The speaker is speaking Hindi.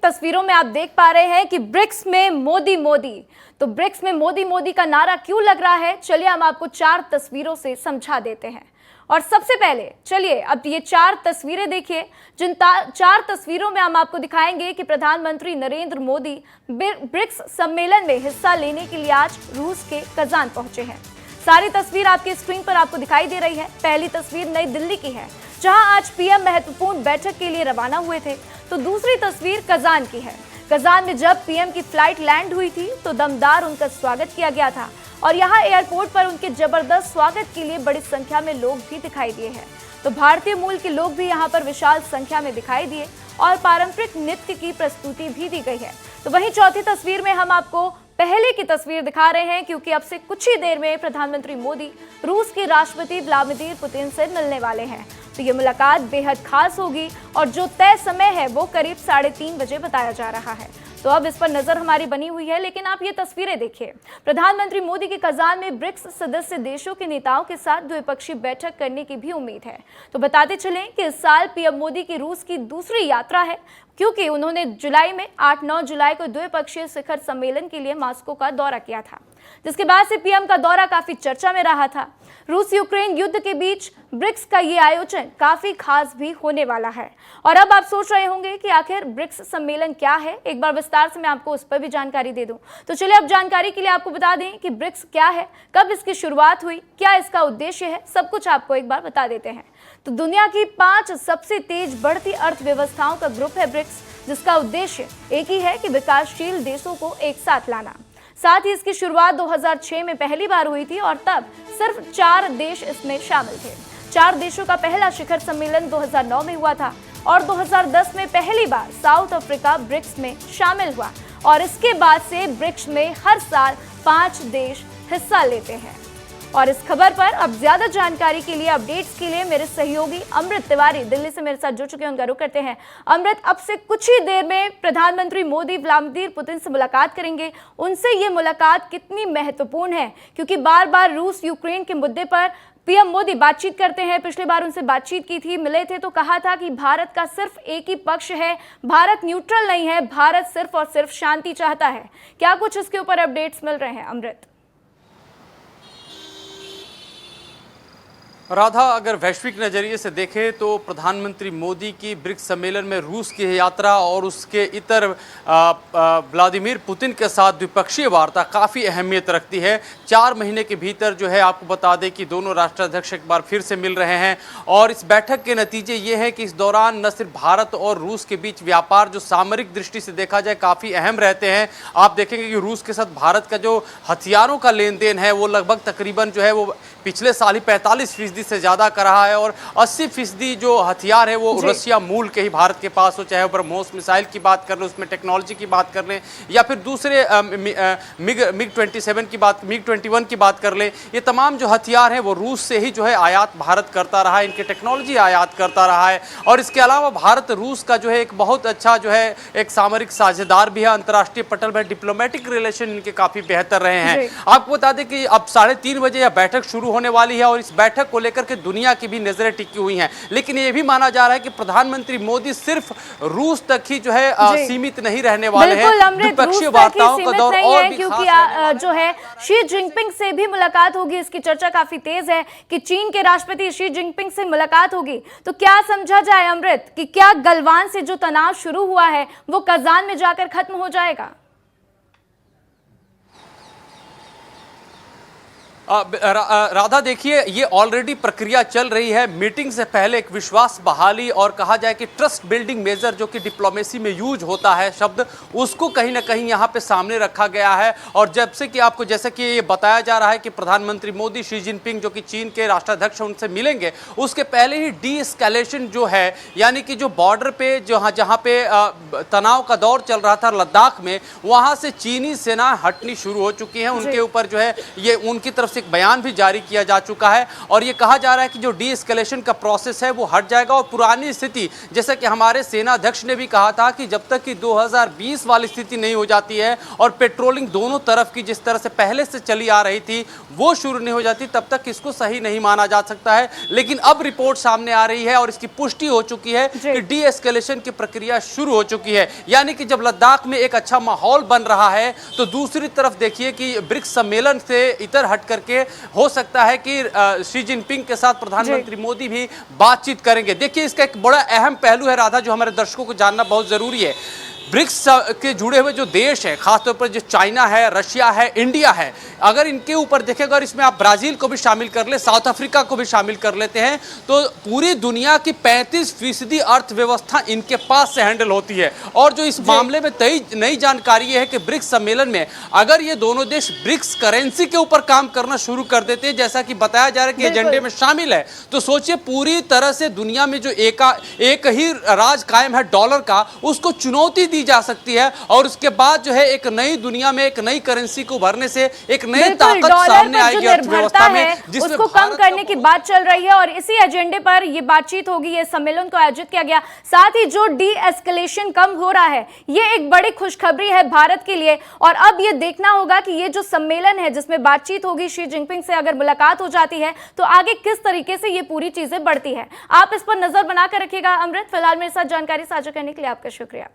तस्वीरों में आप देख पा रहे हैं कि ब्रिक्स में मोदी मोदी। तो ब्रिक्स में मोदी मोदी का नारा क्यों लग रहा है, चलिए हम आपको 4 तस्वीरों से समझा देते हैं। और सबसे पहले चलिए अब ये 4 तस्वीरें देखिए, जिन 4 तस्वीरों में हम आपको दिखाएंगे कि प्रधानमंत्री नरेंद्र मोदी ब्रिक्स सम्मेलन में हिस्सा लेने के लिए आज रूस के कजान पहुंचे हैं। सारी तस्वीर आपकी स्क्रीन पर आपको दिखाई दे रही है। पहली तस्वीर नई दिल्ली की है, जहां आज पीएम महत्वपूर्ण बैठक के लिए रवाना हुए थे। तो दूसरी तस्वीर कजान की है। कजान में जब पीएम की फ्लाइट लैंड हुई थी तो दमदार उनका स्वागत किया गया था और यहाँ एयरपोर्ट पर उनके जबरदस्त स्वागत के लिए बड़ी संख्या में लोग भी दिखाई दिए हैं। तो भारतीय मूल के लोग भी यहाँ पर विशाल संख्या में दिखाई दिए और पारंपरिक नृत्य की प्रस्तुति भी दी गई है। तो वहीं चौथी तस्वीर में हम आपको पहले की तस्वीर दिखा रहे हैं, क्योंकि अब से कुछ ही देर में प्रधानमंत्री मोदी रूस के राष्ट्रपति व्लादिमीर पुतिन से मिलने वाले हैं। तो ये मुलाकात बेहद खास होगी और जो तय समय है वो करीब 3:30 बजे बताया जा रहा है। तो अब इस पर नजर हमारी बनी हुई है, लेकिन आप ये तस्वीरें देखिए। प्रधानमंत्री मोदी के कजान में ब्रिक्स सदस्य देशों के नेताओं के साथ द्विपक्षीय बैठक करने की भी उम्मीद है। तो बताते चलें कि इस साल पीएम मोदी की रूस की दूसरी यात्रा है, क्योंकि उन्होंने जुलाई में 8-9 जुलाई को द्विपक्षीय शिखर सम्मेलन के लिए मॉस्को का दौरा किया था, जिसके बाद से पीएम का दौरा काफी चर्चा में रहा था। रूस यूक्रेन युद्ध के बीच ब्रिक्स का ये आयोजन काफी खास भी होने वाला है। और अब आप सोच रहे होंगे कि आखिर ब्रिक्स सम्मेलन क्या है, एक बार विस्तार से मैं आपको उस पर भी जानकारी दे दूं। तो चलिए अब जानकारी के लिए आपको बता दें कि ब्रिक्स क्या है, कब इसकी शुरुआत हुई, क्या इसका उद्देश्य है, सब कुछ आपको एक बार बता देते हैं। तो दुनिया की 5 सबसे तेज बढ़ती अर्थव्यवस्थाओं का ग्रुप है ब्रिक्स, जिसका उद्देश्य एक ही है कि विकासशील देशों को एक साथ लाना। साथ ही इसकी शुरुआत 2006 में पहली बार हुई थी और तब सिर्फ 4 देश इसमें शामिल थे। 4 देशों का पहला शिखर सम्मेलन 2009 में हुआ था और 2010 में पहली बार साउथ अफ्रीका ब्रिक्स में शामिल हुआ और इसके बाद से ब्रिक्स में हर साल 5 देश हिस्सा लेते हैं। और इस खबर पर अब ज्यादा जानकारी के लिए, अपडेट्स के लिए मेरे सहयोगी अमृत तिवारी दिल्ली से मेरे साथ जुड़ चुके हैं, उनका रुख करते हैं। अमृत, अब से कुछ ही देर में प्रधानमंत्री मोदी व्लादिमीर पुतिन से मुलाकात करेंगे। उनसे ये मुलाकात कितनी महत्वपूर्ण है, क्योंकि बार बार रूस यूक्रेन के मुद्दे पर पीएम मोदी बातचीत करते हैं। पिछली बार उनसे बातचीत की थी, मिले थे तो कहा था कि भारत का सिर्फ एक ही पक्ष है, भारत न्यूट्रल नहीं है, भारत सिर्फ और सिर्फ शांति चाहता है। क्या कुछ इसके ऊपर अपडेट्स मिल रहे हैं अमृत? राधा, अगर वैश्विक नज़रिए से देखें तो प्रधानमंत्री मोदी की ब्रिक्स सम्मेलन में रूस की यात्रा और उसके इतर व्लादिमीर पुतिन के साथ द्विपक्षीय वार्ता काफ़ी अहमियत रखती है। 4 महीने के भीतर जो है, आपको बता दें कि दोनों राष्ट्राध्यक्ष एक बार फिर से मिल रहे हैं और इस बैठक के नतीजे ये हैं कि इस दौरान न सिर्फ भारत और रूस के बीच व्यापार जो सामरिक दृष्टि से देखा जाए काफ़ी अहम रहते हैं। आप देखेंगे कि रूस के साथ भारत का जो हथियारों का लेन देन है वो लगभग तकरीबन जो है वो पिछले साल ही 45% से ज्यादा कर रहा है और 80% जो हथियार है वो रशिया मूल के ही भारत के पास हो, चाहे वो ब्रह्मोस मिसाइल की बात कर लें, उसमें टेक्नोलॉजी की बात कर लें, या फिर दूसरे मिग 21 की बात कर लें। ये तमाम जो हथियार हैं वो रूस से ही जो है आयात भारत करता रहा है, इनके टेक्नोलॉजी आयात करता रहा है। और इसके अलावा भारत रूस का जो है एक बहुत अच्छा जो है एक सामरिक साझेदार भी है। अंतर्राष्ट्रीय पटल में डिप्लोमेटिक रिलेशन इनके काफी बेहतर रहे हैं। आपको बता दें कि अब 3:30 बजे यह बैठक शुरू होने वाली है और इस बैठक को लेकर के दुनिया की भी नजरें टिकी हुई हैं। लेकिन ये भी माना जा रहा है कि प्रधानमंत्री मोदी सिर्फ रूस तक ही जो है सीमित नहीं रहने वाले हैं। द्विपक्षीय वार्ताओं का दौर और भी क्योंकि जो है शी जिनपिंग से भी मुलाकात होगी। इसकी चर्चा काफी तेज है कि चीन के राष्ट्रपति शी जिनपिंग से मुलाकात होगी। तो क्या समझा जाए अमृत कि क्या गलवान से जो तनाव शुरू हुआ है वो कजान में जाकर खत्म हो जाएगा? राधा, देखिए ये ऑलरेडी प्रक्रिया चल रही है। मीटिंग से पहले एक विश्वास बहाली और कहा जाए कि ट्रस्ट बिल्डिंग मेजर, जो कि डिप्लोमेसी में यूज होता है शब्द, उसको कहीं ना कहीं यहाँ पे सामने रखा गया है। और जब से कि आपको जैसे कि ये बताया जा रहा है कि प्रधानमंत्री मोदी शी जिनपिंग जो कि चीन के राष्ट्राध्यक्ष उनसे मिलेंगे, उसके पहले ही डी एस्केलेशन जो है, यानी कि जो बॉर्डर पे जहाँ पे तनाव का दौर चल रहा था लद्दाख में, वहाँ से चीनी सेना हटनी शुरू हो चुकी है। उनके ऊपर जो है ये उनकी तरफ से एक बयान भी जारी किया जा चुका है और ये कहा जा रहा है कि जो डी एस्केलेशन का प्रोसेस है वो हट जाएगा और पुरानी स्थिति, जैसा कि हमारे सेना अध्यक्ष ने भी कहा था कि जब तक कि 2020 वाली स्थिति नहीं हो जाती है और पेट्रोलिंग दोनों तरफ की जिस तरह से पहले से चली आ रही थी वो शुरू नहीं हो जाती, तब तक इसको सही नहीं माना जा सकता है। लेकिन अब रिपोर्ट सामने आ रही है और इसकी पुष्टि हो चुकी है कि डी एस्केलेशन की प्रक्रिया शुरू हो चुकी है। यानी कि जब लद्दाख में एक अच्छा माहौल बन रहा है तो दूसरी तरफ देखिए कि ब्रिक्स सम्मेलन से इतर हट करके हो सकता है कि शी जिनपिंग के साथ प्रधानमंत्री मोदी भी बातचीत करेंगे। देखिए इसका एक बड़ा अहम पहलू है राधा, जो हमारे दर्शकों को जानना बहुत जरूरी है। ब्रिक्स के जुड़े हुए जो देश हैं, खासतौर पर जो चाइना है, रशिया है, इंडिया है, अगर इनके ऊपर देखें, अगर इसमें आप ब्राजील को भी शामिल कर ले, साउथ अफ्रीका को भी शामिल कर लेते हैं, तो पूरी दुनिया की 35% अर्थव्यवस्था इनके पास से हैंडल होती है। और जो इस मामले में नई जानकारी है कि ब्रिक्स सम्मेलन में अगर ये दोनों देश ब्रिक्स करेंसी के ऊपर काम करना शुरू कर देते हैं, जैसा कि बताया जा रहा है कि एजेंडे में शामिल है, तो सोचिए पूरी तरह से दुनिया में जो एक ही राज कायम है डॉलर का, उसको चुनौती दी जा सकती है। और उसके बाद जो है एक नई दुनिया में एक नई करेंसी को भरने से एक नई ताकत सामने आएगी अर्थव्यवस्था में, जिसमें उसको कम करने की बात चल रही है और इसी एजेंडे पर ये बातचीत होगी। ये सम्मेलन को आयोजित किया गया, साथ ही जो डी एस्केलेशन कम हो रहा है, ये एक बड़ी खुशखबरी है भारत के लिए। और अब ये देखना होगा कि ये जो सम्मेलन है जिसमें बातचीत होगी, शी जिनपिंग से अगर मुलाकात हो जाती है तो आगे किस तरीके से ये पूरी चीजें बढ़ती है। आप इस पर नजर बनाकर रखिएगा। अमृत, फिलहाल मेरे साथ जानकारी साझा करने के लिए आपका शुक्रिया।